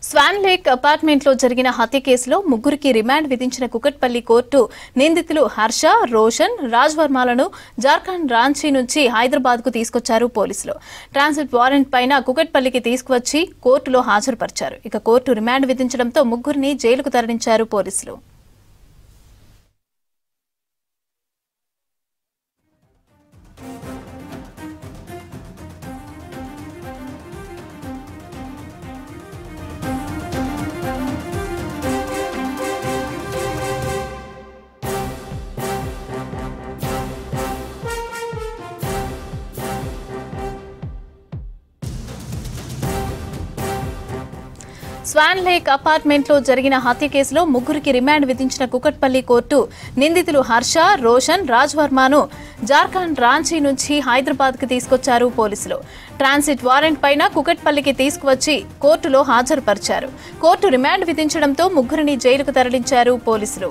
Swan Lake apartment లో జరిగిన హత్య కేసులో ముగ్గురికి రిమాండ్ విధించిన కుకట్పల్లి కోర్టు నిందితులు హర్ష, రోషన్, రాజ్ వర్మలను జార్ఖండ్ రాంచీ నుంచి హైదరాబాద్ కు తీసుకొచ్చారు పోలీసులు. ట్రాన్సిట్ వారెంట్ పైన కుకట్పల్లికి తీసుకువచ్చి కోర్టులో హాజరుపరిచారు. ఇక కోర్టు రిమాండ్ విధించడంతో ముగ్గురిని జైలుకు తరలించారు పోలీసులు. స్వాన్ లేక్ అపార్ట్మెంట్ లో జరిగిన హత్య కేసులో ముగ్గురికి రిమాండ్ విధించిన కుకట్పల్లి కోర్టు నిందితులు హర్ష, రోషన్, రాజ్ వర్మను జార్ఖండ్ రాంచీ నుంచి హైదరాబాద్ కు తీసుకొచ్చారు పోలీసులు. ట్రాన్సిట్ వారెంట్ పైన కుకట్పల్లికి తీసుకువచ్చి కోర్టులో హాజరుపరిచారు. కోర్టు రిమాండ్ విధించడంతో ముగ్గురిని జైలుకు తరలించారు పోలీసులు.